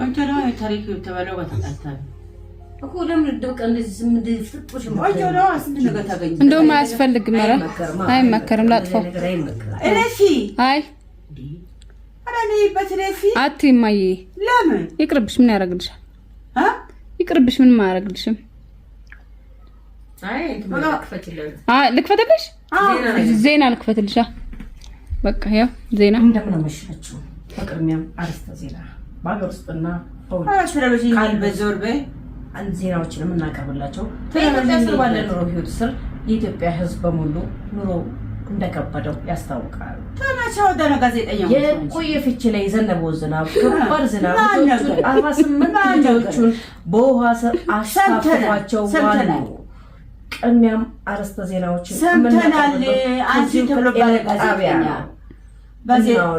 አንተ ነው ታሪክ ተባለው በተጣጣለ እኮ ለምን እንደውቀ እንደዚህ ዝም እንደፍጥሽ አንተ ነው አስንት ነገር ታገኝ እንደውም አያስፈልግም ኧረ አይመከርም ላጥፋው እረፊ አይ አራኔ በትረፊ አትይማዬ ለምን ይቅርብሽ ምን ያረግልሻል ይቅርብሽ ምን ማያረግልሽም አይ ልክፈትልሽ ልክፈትልሽ ዜና ልክፈትልሽ በቃ ያው ዜና እንደምን አመሻችሁ በቅድሚያም አርስተ ዜና ባገር ውስጥና አሽራበጂ በዞርበ አንድ ዜናዎችን የምናቀርብላቸው በኢትዮጵያ ስር ባለ ኑሮ ህይወት ስር የኢትዮጵያ ህዝብ በሙሉ ኑሮ እንደከበደው ያስታውቃል። ተናቻው ደና ጋዜጠኛው የቆየ ፍቺ ላይ ዘነበው ዝናብ ከባድ ዝናብ 48 ልጆቹን በውሃ ስር አሳፍሯቸው ዋሉ። ቅድሚያም አርስተ ዜናዎችን ሰምተናል። አንቺ ተብሎ ባለ ጋዜጠኛ በዜናው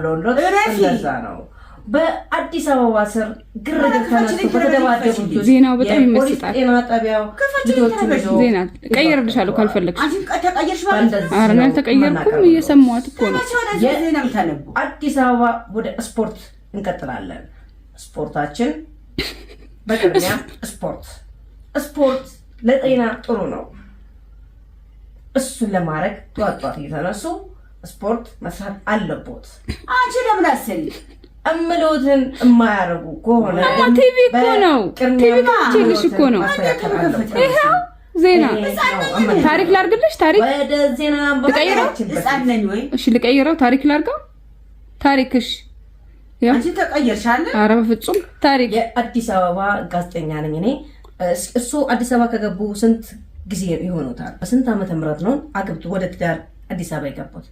እንደዛ ነው። በአዲስ አበባ ስር ግርግር ተነስቶ በተደባደቡት ዜናው በጣም ይመስጣል። ጤና ጣቢያው ዜና ቀይርልሻለሁ ካልፈለግሽ አንቺ ተቀየርሽ ማለት አረና ተቀየርኩም እየሰማሁት እኮ ነው። ዜናም ታነቡ አዲስ አበባ ወደ ስፖርት እንቀጥላለን። ስፖርታችን በቅድሚያ ስፖርት ለጤና ጥሩ ነው። እሱን ለማድረግ ጧጧት እየተነሱ ስፖርት መስራት አለቦት። አንቺ ለምን አሰል እምሎትን የማያረጉ ከሆነ ቲቪ እኮ ነው ቲቪ ከፍቼልሽ እኮ ነው። ይሄው ዜና ታሪክ ላርግልሽ ታሪክ ወደ ዜና ልቀይረው ጻነኝ ወይ እሺ ልቀይረው ታሪክ ላርገው ታሪክሽ ያው አንቺ ተቀየርሻለ ኧረ በፍጹም ታሪክ የአዲስ አበባ ጋዜጠኛ ነኝ እኔ እሱ አዲስ አበባ ከገቡ ስንት ጊዜ ይሆኑታል? በስንት ዓመተ ምህረት ነው አግብቶ ወደ ትዳር አዲስ አበባ የገቡት?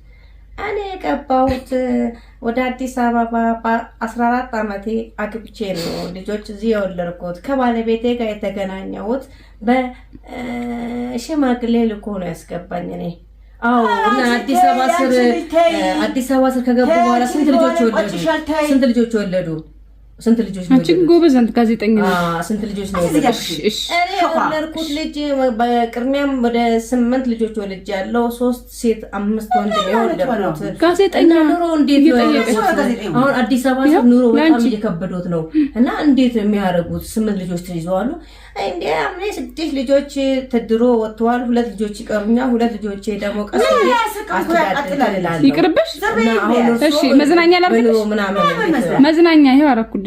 እኔ የገባሁት ወደ አዲስ አበባ በ14 ዓመቴ አግብቼ ነው ልጆች እዚህ የወለድኩት። ከባለቤቴ ጋር የተገናኘሁት በሽማግሌ ልኮ ነው ያስገባኝ እኔ። አዎ እና አዲስ አበባ ስር ከገቡ በኋላ ስንት ልጆች ወለዱ? ስንት ልጆች ነው? አንቺ ጎበዝ አንተ ጋዜጠኛ ነሽ። ስንት ልጆች ነው? እሺ እኔ ወለድኩት ልጅ በቅድሚያም ወደ 8 ልጆች ወልጃለሁ። 3 ሴት 5 ወንድ ነው የወለድኩት። ጋዜጠኛ ኑሮ እንዴት ነው? አሁን አዲስ አበባ ሰው ኑሮ በጣም እየከበዶት ነው እና እንዴት ነው የሚያደርጉት? 8 ልጆች ትይዘዋሉ እንዴ? አምኔ 6 ልጆች ተድሮ ወጥተዋል። 2 ልጆች ይቀሩኛል። 2 ልጆች ደግሞ ቀስዬ አስተዳድራለሁ። ይቅርብሽ። እሺ መዝናኛ ላርግልሽ። መዝናኛ ይሄው አረኩልሽ።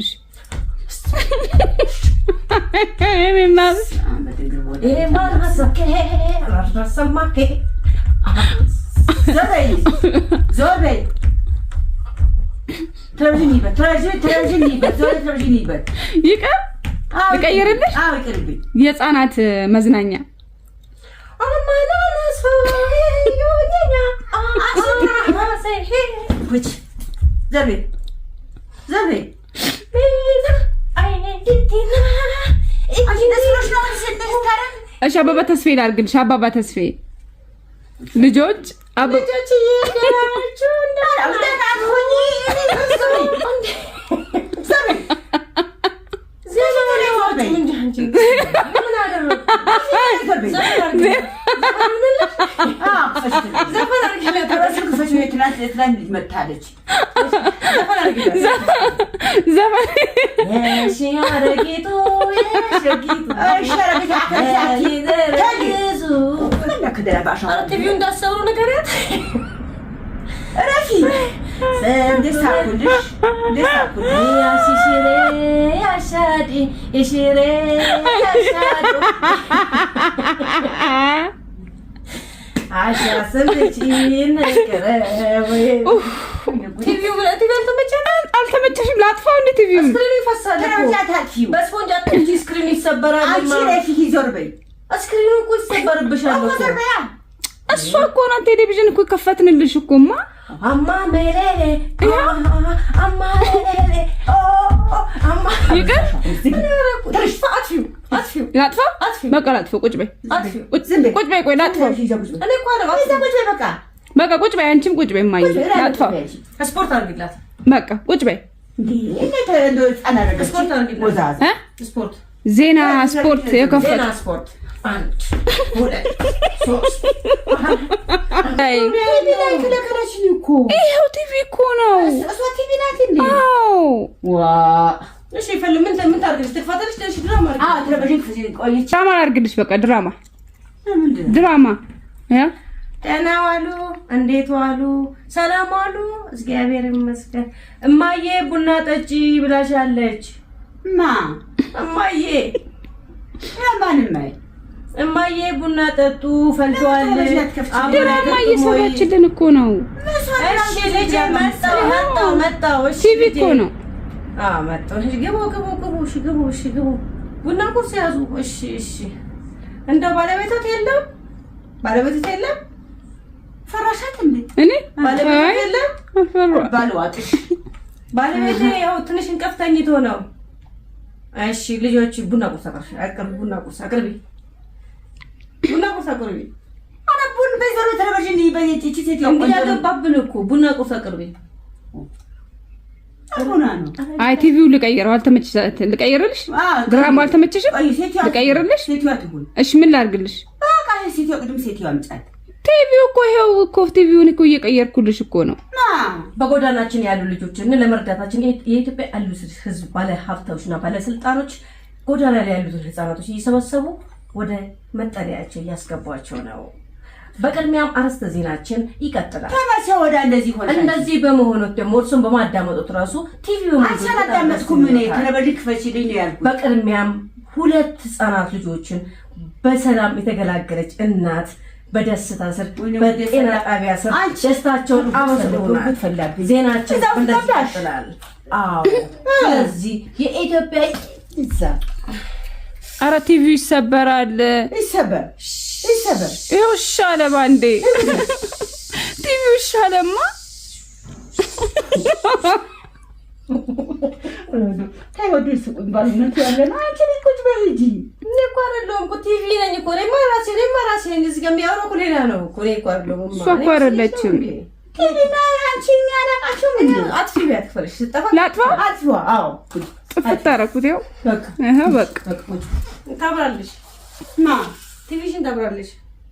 ልቀይርልሽ የህፃናት መዝናኛ እሺ አባባ ተስፌ ላድርግልሽ። አባባ ተስፌ ልጆች አልተመቸሽም? ላጥፋው እንዴ? ቲቪው ስክሪን ይፈሳል እኮ በስፖንጅ አጥንጂ ስክሪን ይሰበራል። አንቺ ረፊ ዞርበይ ስክሪኑ እኮ ይሰበርብሻል እኮ እሷ እኮ ነው ቴሌቪዥን እኮ ከፈትንልሽ እኮማ አማ ሜሌሌ አማ ሜሌሌ ይቅር አጥፊው ላጥፋው በቃ ላጥፋው ቁጭ በይ ቁጭ በይ ቆይ ላጥፋው እኔ እኮ ነው በቃ ቁጭ በይ አንቺም ቁጭ በይ ማይ ላጥፋው ስፖርት አድርጊላት በቃ ቁጭ በይ ስፖርት ዜና ስፖርት የከፈተ ዜና ስፖርት አንድ ሁለት ሶስት ይሄው ቲቪ እኮ ነው። እሷ ቲቪ ናት እንዴ? አዎ ዋ እሺ ይፈልም ምን ታርግልሽ? ትክፋተልሽ ለሽ ድራማ አርግ። ቴሌቪዥን ክፍል ቆይቼ ድራማ አርግልሽ። በቃ ድራማ ያ ደህና ዋሉ፣ እንዴት ዋሉ? ሰላም ዋሉ? እግዚአብሔር ይመስገን። እማዬ ቡና ጠጪ ብላሻለች። እማዬ እማዬ ቡና ጠጡ ፈልቷል። ድራማ እየሰራችልን እኮ ነው። እሺ ልጄ መጣሁ። እሺ ቲቪ እኮ ነው። መጣሁ። እሺ ግቡ። እሺ ግቡ። ቡና ቁርስ ያዙ። እሺ እንደው ባለቤቶት የለም? ፈራሻት እንዴ? እኔ ባለቤት የለም? ባልዋጥሽ ባለቤቴ ያው ትንሽ እንቅልፍ ተኝቶ ነው። እሺ ልጆች ቡና ቁርስ አቅርቢ። አረቡን በዘሮ ቴሌቪዥን ይበየጭ ሴት እንግዲህ ያገባብን እኮ ቡና ቁርስ አቅርቢ። አቡና ነው። አይ ቲቪው ልቀይረው ልቀይርልሽ? ድራማ አልተመቸሽም? ልቀይርልሽ? እሺ ምን ላድርግልሽ? በቃ ሴትዮ ቅድም ሴትዮ አምጫት። ቲቪው እኮ ይሄው እኮ ቲቪውን እኮ እየቀየርኩልሽ እኮ ነው። በጎዳናችን ያሉ ልጆችን ለመርዳታችን የኢትዮጵያ ያሉ ህዝብ ባለ ሀብታዎችና ባለስልጣኖች ጎዳና ላይ ያሉትን ህፃናቶች እየሰበሰቡ ወደ መጠለያቸው እያስገቧቸው ነው። በቅድሚያም አርዕስተ ዜናችን ይቀጥላል። ተመቸ ወደ እንደዚህ ሆነ። እንደዚህ በመሆኑት ደግሞ እርሱን በማዳመጡት ራሱ ቲቪውን አልሰማዳመጥኩም እኔ ቴሌቪዥን ክፈችልኝ ነው ያልኩት። በቅድሚያም 2 ህፃናት ልጆችን በሰላም የተገላገለች እናት በደስታ ስር በጤና ጣቢያ ስር ደስታቸውን አመስግነዋል። ዜናችን እንደዚህ ይቀጥላል። ስለዚህ የኢትዮጵያ ኧረ ቲቪው ይሰበራል። ይሰበር ይኸው ሻለ ባንዴ ቲቪው ሻለማ። ታይወዱ ስቁን ባልነት ያለና አንቺ ልጅ በልጂ እኔ እኮ አይደለሁም እኮ ቲቪ ነኝ እኮ እኔ ማራሴ እዚህ ጋር የሚያወራው እኮ ሌላ ነው እኮ። እኔ እኮ አይደለሁም እሷ እኮ አይደለችም። ቲቪና አንቺ ያላቃችሁ ምን አጥፊ ያትፈልሽ ስጠፋ ላጥፋ አጥፋ። አዎ ጥፍት አደረኩት። ይኸው በቃ ታብራለሽ ቲቪሽን ታብራለሽ።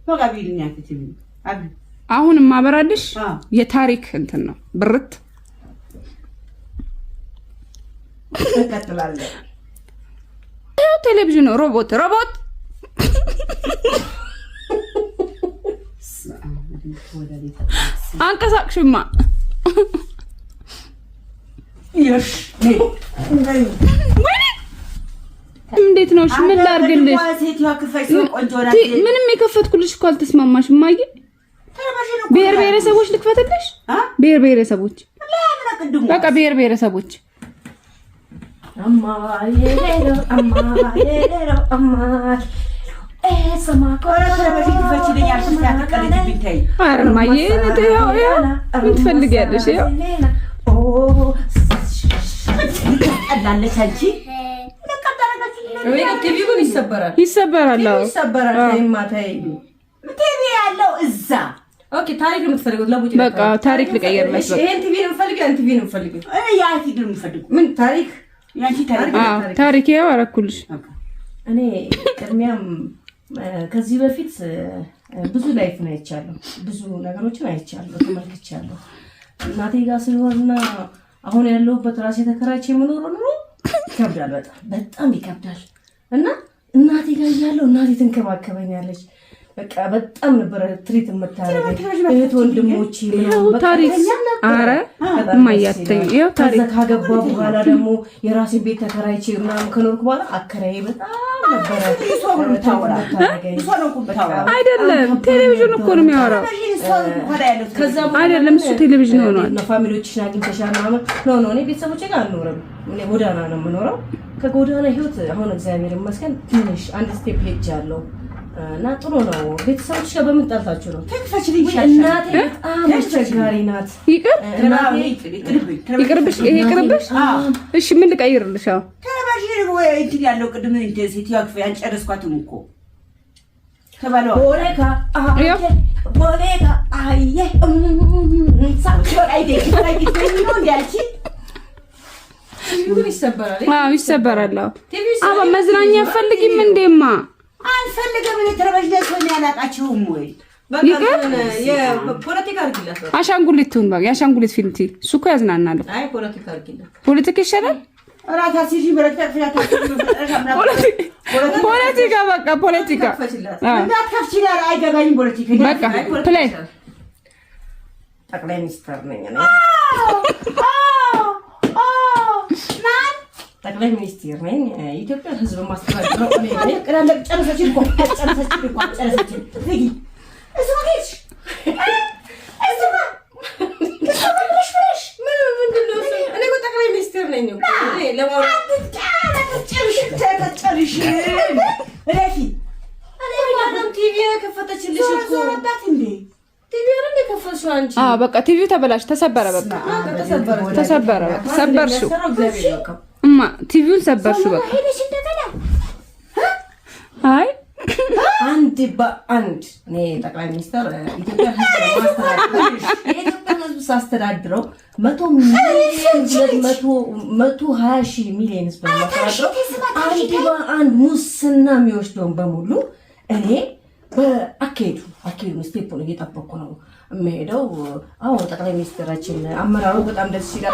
በቃ ቢልኛ ቲቪ አሁን ማበራልሽ የታሪክ እንትን ነው ብርት እንቀጥላለን። ይኸው ቴሌቪዥን ሮቦት አንቀሳቅሽማ እንዴት ነው? እሺ ምን ላድርግልሽ? ምንም የከፈትኩልሽ እኮ አልተስማማሽም። እማዬ ብሔር ብሔረሰቦች ልክፈትልሽ? ብሔር ብሔረሰቦች በቃ ብሔር ብሔረሰቦች ምን ትፈልጊያለሽ? ቲቪውን ይሰበራል። ቲቪ ያለው እዛ። ኦኬ ታሪክ የምትፈልጉት ለቡጭ በቃ ታሪክ ልቀይርልሽ። በቃ ይሄን ቲቪ ነው የምፈልገው፣ ያን ቲቪ ነው የምፈልገው። ያ ቲቪ ነው የምፈልገው። ምን ታሪክ? ያንቺ ታሪክ? ታሪክ ያው አረኩልሽ። እኔ ቅድሚያም ከዚህ በፊት ብዙ ላይፍ ነው አይቻለሁ፣ ብዙ ነገሮችን አይቻለሁ፣ ተመልክቻለሁ። እናቴ ጋር ስለሆነና አሁን ያለሁበት ራሴ ተከራይቼ የምኖረው ኑሮ ይከብዳል፣ በጣም ይከብዳል። እና እናቴ ጋር እያለሁ እናቴ ትንከባከበኛለች። በቃ በጣም ነበር ትሪት የምታደርገኝ። እህት ወንድሞቼ ምናምን ታሪክ አረ እማያተኝ ይኸው ታሪክ ካገባ በኋላ ደግሞ የራሴን ቤት ተከራይቼ ምናምን ከኖርኩ በኋላ አከራዬ በጣም ነበር አይደለም ቴሌቪዥን እኮ ነው የሚያወራው። አይደለም እሱ ቴሌቪዥን ሆኗል። ፋሚሊዎችሽን አግኝተሻል ምናምን ነው። እኔ ቤተሰቦቼ ጋር አልኖርም። እኔ ጎዳና ነው የምኖረው። ከጎዳና ህይወት አሁን እግዚአብሔር ይመስገን ትንሽ አንድ ስቴፕ ሄጃለሁ እና ጥሩ ነው። ቤተሰቦች ጋር በምን ጣልታችሁ ነው? እናቴ በጣም አስቸጋሪ ናት። ይቅርብሽ፣ ይሄ ይቅርብሽ። እሺ ምን ልቀይርልሽ? አዎ ተባሽር ወይ እንትን ያለው ቅድም እንትን ሴትዮ አክፈ ያንጨረስኳትም እኮ ተባለው ቦሌካ አየ ይሰበራል። አባ መዝናኛ ፈልጊም እንዴማ አልፈልግም። እኔ ተረበሽለሽ ሆነ ያላቃችሁም ወይ የፖለቲካ አርግላት አሻንጉሊት ትሁን በቃ የአሻንጉሊት ፊልም እሱ እኮ ያዝናናል። አይ ፖለቲካ አርግላት ፖለቲካ ይሻላል። ራታሲጂ በረከታ ፍያታ ፖለቲካ በቃ ፖለቲካ እንዳትከፍቺ ላይ አይገባኝም ፖለቲካ በቃ ፕሌይ ጠቅላይ ሚኒስትር ነኝ እኔ ጠቅላይ ሚኒስትር ነኝ ኢትዮጵያ ህዝብ ማስተዳደር እኔ ቀላል ጨርሰች እኮ በቃ ቲቪው ተበላሽ ተሰበረ በቃ ተሰበረ ሰበርሽው እማ ቲቪውን ሰበርሽው በቃ አይ አንድ በአንድ እኔ ጠቅላይ ሚኒስትር ኢትዮጵያ ህዝብ ሳስተዳድረው 100 ሚሊዮን ህዝብ ማስተዳድረው አንድ በአንድ ሙስና የሚወስደውን በሙሉ እኔ በአካሄዱ ስቴፑን እየጠበቁ ነው የምሄደው። አዎ ጠቅላይ ሚኒስትራችን አመራሩ በጣም ደስ ይላል።